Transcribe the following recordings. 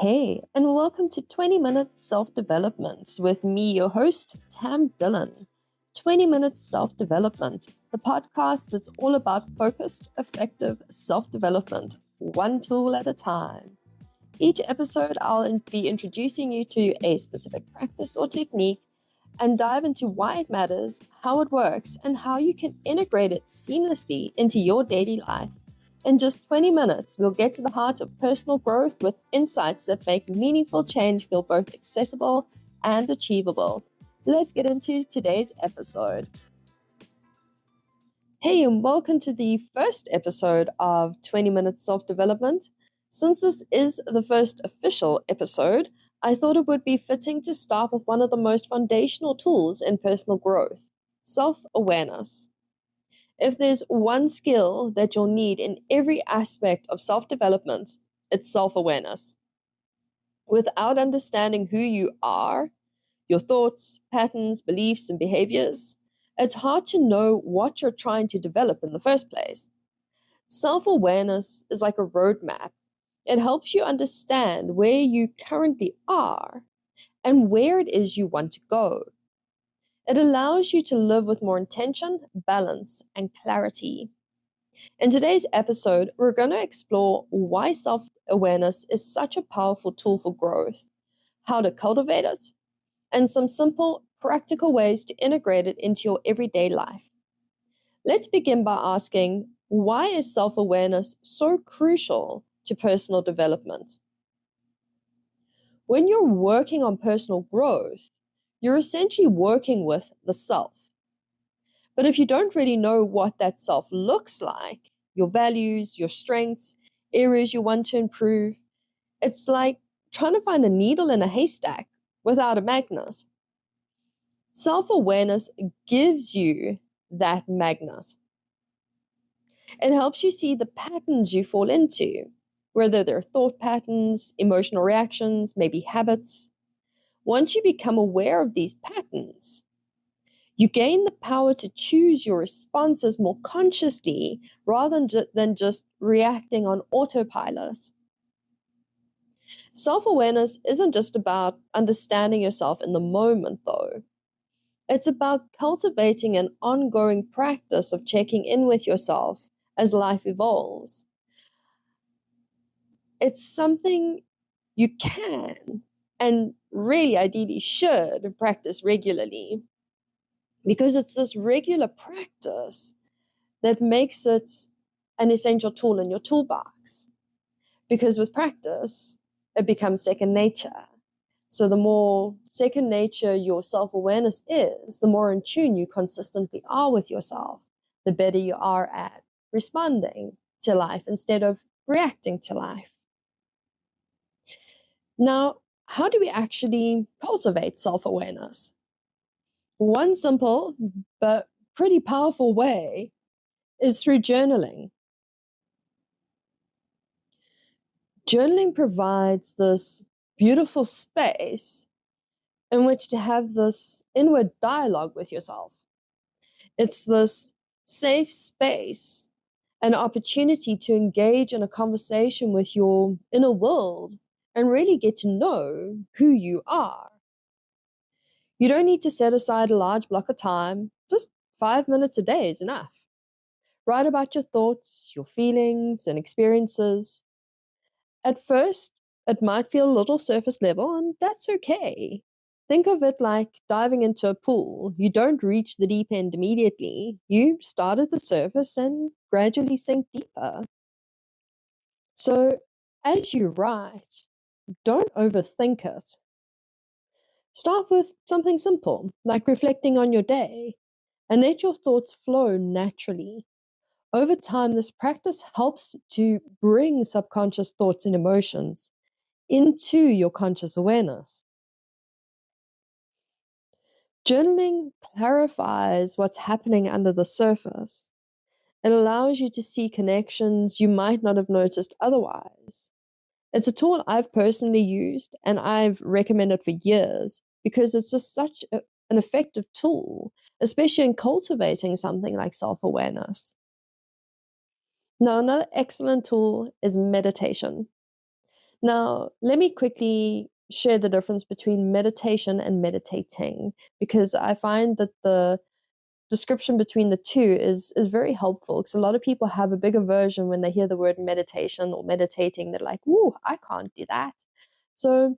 Hey, and welcome to 20 Minutes Self Development with me, your host, Tam Dillon. 20 Minutes Self Development, the podcast that's all about focused, effective self development, one tool at a time. Each episode, I'll be introducing you to a specific practice or technique and dive into why it matters, how it works, and how you can integrate it seamlessly into your daily life. In just 20 minutes, we'll get to the heart of personal growth with insights that make meaningful change feel both accessible and achievable. Let's get into today's episode. Hey, and welcome to the first episode of 20 Minutes Self-Development. Since this is the first official episode, I thought it would be fitting to start with one of the most foundational tools in personal growth, self-awareness. If there's one skill that you'll need in every aspect of self-development, it's self-awareness. Without understanding who you are, your thoughts, patterns, beliefs, and behaviors, it's hard to know what you're trying to develop in the first place. Self-awareness is like a roadmap. It helps you understand where you currently are and where it is you want to go. It allows you to live with more intention, balance, and clarity. In today's episode, we're going to explore why self-awareness is such a powerful tool for growth, how to cultivate it, and some simple, practical ways to integrate it into your everyday life. Let's begin by asking, why is self-awareness so crucial to personal development? When you're working on personal growth, you're essentially working with the self. But if you don't really know what that self looks like, your values, your strengths, areas you want to improve, it's like trying to find a needle in a haystack without a magnet. Self-awareness gives you that magnet. It helps you see the patterns you fall into, whether they're thought patterns, emotional reactions, maybe habits. Once you become aware of these patterns, you gain the power to choose your responses more consciously rather than just reacting on autopilot. Self-awareness isn't just about understanding yourself in the moment, though. It's about cultivating an ongoing practice of checking in with yourself as life evolves. It's something you can and really ideally should practice regularly, because it's this regular practice that makes it an essential tool in your toolbox. Because with practice, it becomes second nature. So the more second nature your self-awareness is, the more in tune you consistently are with yourself, the better you are at responding to life instead of reacting to life. Now, how do we actually cultivate self-awareness? One simple but pretty powerful way is through journaling. Journaling provides this beautiful space in which to have this inward dialogue with yourself. It's this safe space, an opportunity to engage in a conversation with your inner world and really get to know who you are. You don't need to set aside a large block of time, just 5 minutes a day is enough. Write about your thoughts, your feelings, and experiences. At first, it might feel a little surface level, and that's okay. Think of it like diving into a pool. You don't reach the deep end immediately. You start at the surface and gradually sink deeper. So, as you write, don't overthink it. Start with something simple, like reflecting on your day, and let your thoughts flow naturally. Over time, this practice helps to bring subconscious thoughts and emotions into your conscious awareness. Journaling clarifies what's happening under the surface. It allows you to see connections you might not have noticed otherwise. It's a tool I've personally used and I've recommended for years because it's just an effective tool, especially in cultivating something like self-awareness. Now, another excellent tool is meditation. Now, let me quickly share the difference between meditation and meditating, because I find that the description between the two is very helpful, because a lot of people have a big aversion when they hear the word meditation or meditating. They're like, "Ooh, I can't do that." So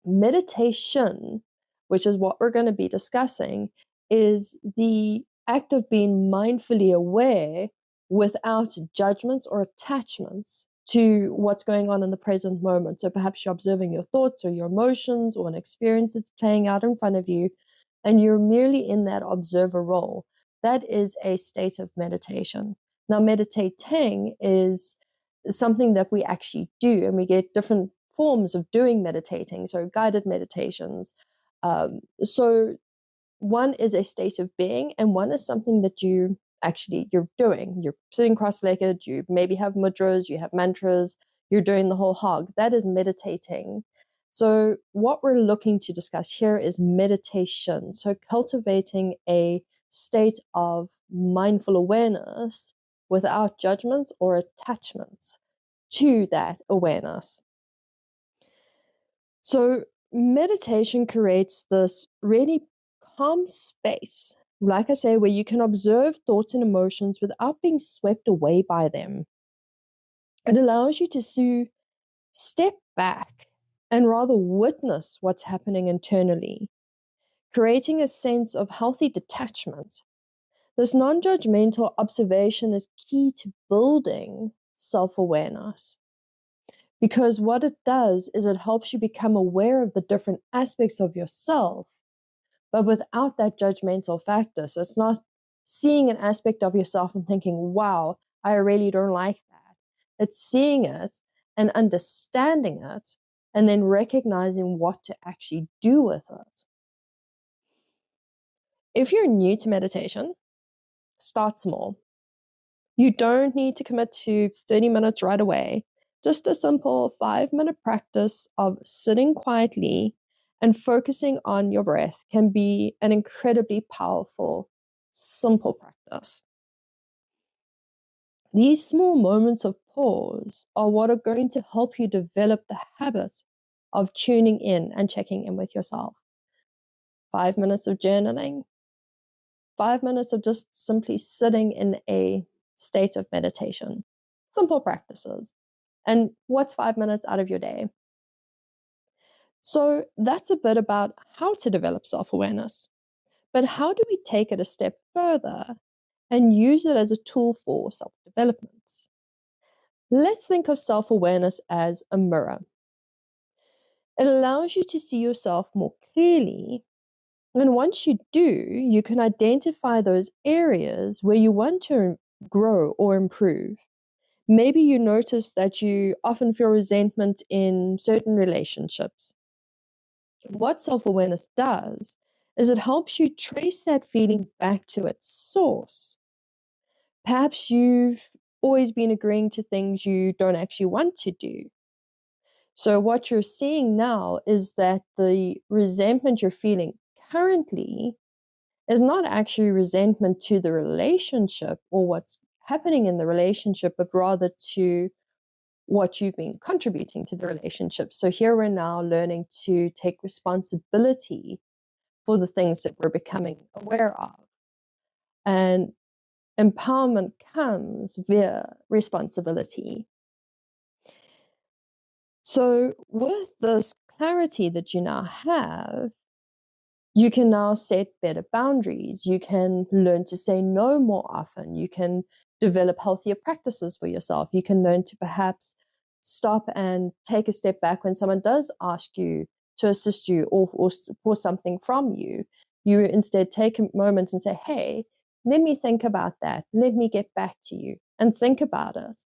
meditation, which is what we're going to be discussing, is the act of being mindfully aware without judgments or attachments to what's going on in the present moment. So perhaps you're observing your thoughts or your emotions or an experience that's playing out in front of you, and you're merely in that observer role. That is a state of meditation. Now, meditating is something that we actually do, and we get different forms of doing meditating, so guided meditations. So one is a state of being, and one is something that you're doing. You're sitting cross-legged, you maybe have mudras, you have mantras, you're doing the whole hog. That is meditating. So what we're looking to discuss here is meditation. So cultivating a state of mindful awareness without judgments or attachments to that awareness. So meditation creates this really calm space, like I say, where you can observe thoughts and emotions without being swept away by them. It allows you to step back and rather witness what's happening internally, creating a sense of healthy detachment. This non judgmental observation is key to building self awareness, because what it does is it helps you become aware of the different aspects of yourself, but without that judgmental factor. So it's not seeing an aspect of yourself and thinking, wow, I really don't like that. It's seeing it and understanding it, and then recognizing what to actually do with it. If you're new to meditation, start small. You don't need to commit to 30 minutes right away. Just a simple 5-minute practice of sitting quietly and focusing on your breath can be an incredibly powerful, simple practice. These small moments of pause are what are going to help you develop the habit of tuning in and checking in with yourself. 5 minutes of journaling, 5 minutes of just simply sitting in a state of meditation. Simple practices. And what's 5 minutes out of your day? So that's a bit about how to develop self awareness. But how do we take it a step further and use it as a tool for self development? Let's think of self awareness as a mirror. It allows you to see yourself more clearly. And once you do, you can identify those areas where you want to grow or improve. Maybe you notice that you often feel resentment in certain relationships. What self awareness does is it helps you trace that feeling back to its source. Perhaps you've always been agreeing to things you don't actually want to do. So, what you're seeing now is that the resentment you're feeling currently is not actually resentment to the relationship or what's happening in the relationship, but rather to what you've been contributing to the relationship. So here we're now learning to take responsibility for the things that we're becoming aware of. And empowerment comes via responsibility. So with this clarity that you now have, you can now set better boundaries. You can learn to say no more often. You can develop healthier practices for yourself. You can learn to perhaps stop and take a step back when someone does ask you to assist you or for something from you. You instead take a moment and say, hey, let me think about that. Let me get back to you and think about it,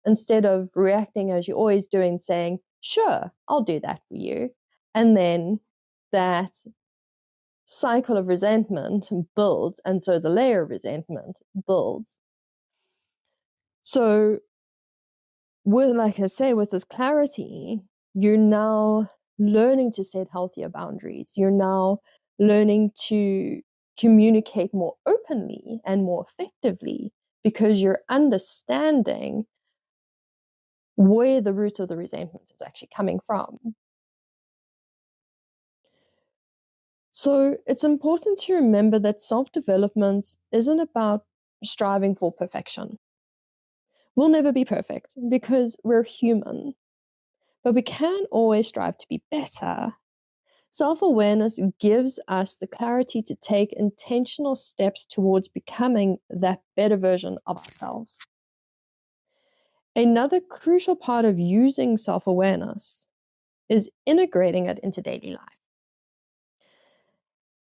instead of reacting as you're always doing, saying, sure, I'll do that for you. And then that cycle of resentment builds, and so the layer of resentment builds. So with, like I say, with this clarity, you're now learning to set healthier boundaries. You're now learning to communicate more openly and more effectively, because you're understanding where the root of the resentment is actually coming from. So it's important to remember that self-development isn't about striving for perfection. We'll never be perfect because we're human, but we can always strive to be better. Self-awareness gives us the clarity to take intentional steps towards becoming that better version of ourselves. Another crucial part of using self-awareness is integrating it into daily life.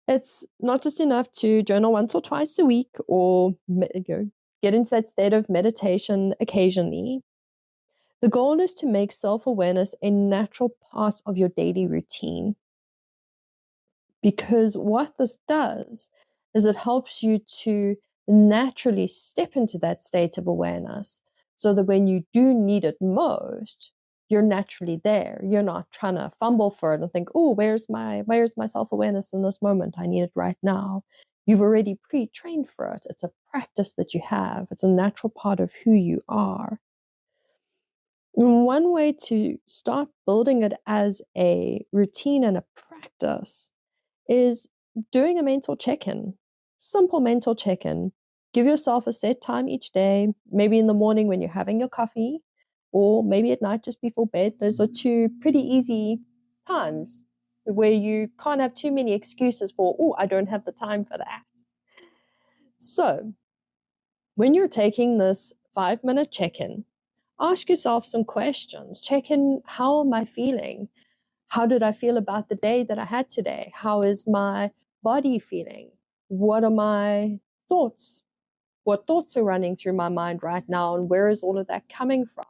It's not just enough to journal once or twice a week or get into that state of meditation occasionally. The goal is to make self-awareness a natural part of your daily routine. Because what this does is it helps you to naturally step into that state of awareness so that when you do need it most, you're naturally there. You're not trying to fumble for it and think, oh, where's my self-awareness in this moment? I need it right now. You've already pre-trained for it. It's a practice that you have. It's a natural part of who you are. One way to start building it as a routine and a practice is doing a mental check-in. Simple mental check-in. Give yourself a set time each day, maybe in the morning when you're having your coffee, or maybe at night just before bed. Those are two pretty easy times where you can't have too many excuses for, oh, I don't have the time for that. So when you're taking this 5-minute check-in, ask yourself some questions. Check in, how am I feeling? How did I feel about the day that I had today? How is my body feeling? What are my thoughts? What thoughts are running through my mind right now? And where is all of that coming from?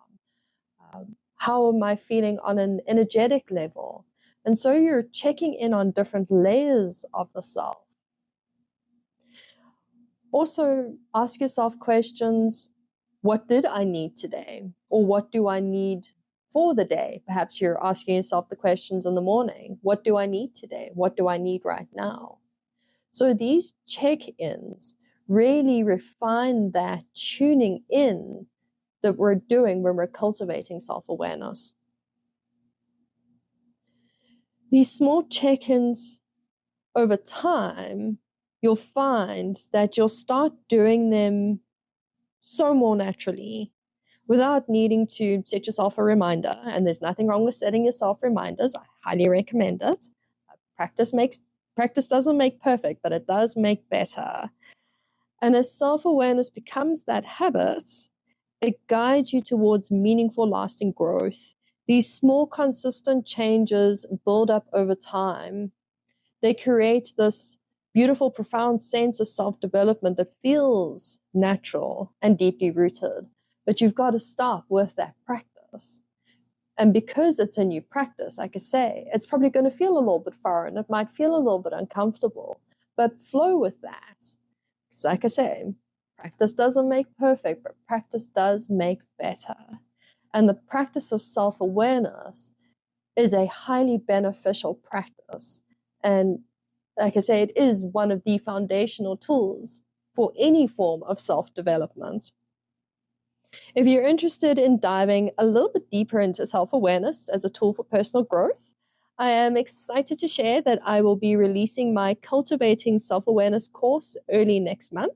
How am I feeling on an energetic level? And so you're checking in on different layers of the self. Also, ask yourself questions. What did I need today? Or what do I need for the day? Perhaps you're asking yourself the questions in the morning. What do I need today? What do I need right now? So these check-ins really refine that tuning in that we're doing when we're cultivating self-awareness. These small check-ins over time, you'll find that you'll start doing them so more naturally without needing to set yourself a reminder. And there's nothing wrong with setting yourself reminders. I highly recommend it. Practice doesn't make perfect, but it does make better. And as self-awareness becomes that habit, it guides you towards meaningful, lasting growth. These small, consistent changes build up over time. They create this beautiful, profound sense of self-development that feels natural and deeply rooted. But you've got to start with that practice. And because it's a new practice, like I say, it's probably going to feel a little bit foreign. It might feel a little bit uncomfortable, but flow with that. Because like I say, practice doesn't make perfect, but practice does make better. And the practice of self-awareness is a highly beneficial practice. And like I say, it is one of the foundational tools for any form of self-development. If you're interested in diving a little bit deeper into self-awareness as a tool for personal growth, I am excited to share that I will be releasing my Cultivating Self-Awareness course early next month.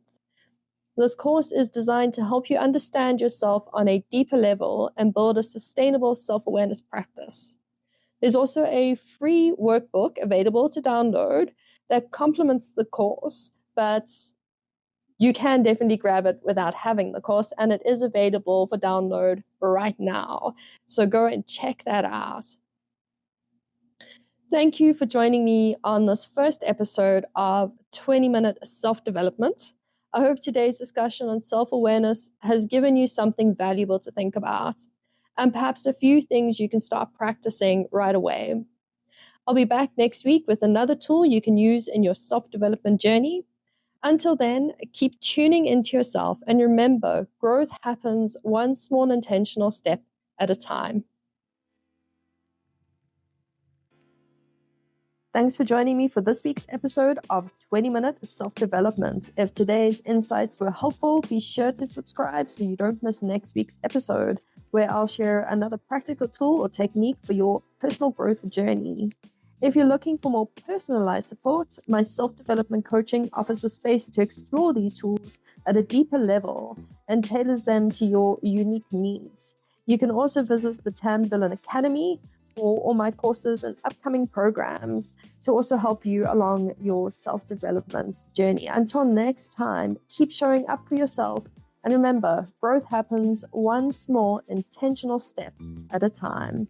This course is designed to help you understand yourself on a deeper level and build a sustainable self-awareness practice. There's also a free workbook available to download that complements the course, but you can definitely grab it without having the course, and it is available for download right now. So go and check that out. Thank you for joining me on this first episode of 20-Minute Self-Development. I hope today's discussion on self-awareness has given you something valuable to think about, and perhaps a few things you can start practicing right away. I'll be back next week with another tool you can use in your self-development journey. Until then, keep tuning into yourself and remember, growth happens one small intentional step at a time. Thanks for joining me for this week's episode of 20-Minute Self-Development. If today's insights were helpful, be sure to subscribe so you don't miss next week's episode. where I'll share another practical tool or technique for your personal growth journey. If you're looking for more personalized support, my self-development coaching offers a space to explore these tools at a deeper level and tailors them to your unique needs. You can also visit the Tam Dillon Academy for all my courses and upcoming programs to also help you along your self-development journey. Until next time, keep showing up for yourself. And remember, growth happens one small intentional step at a time.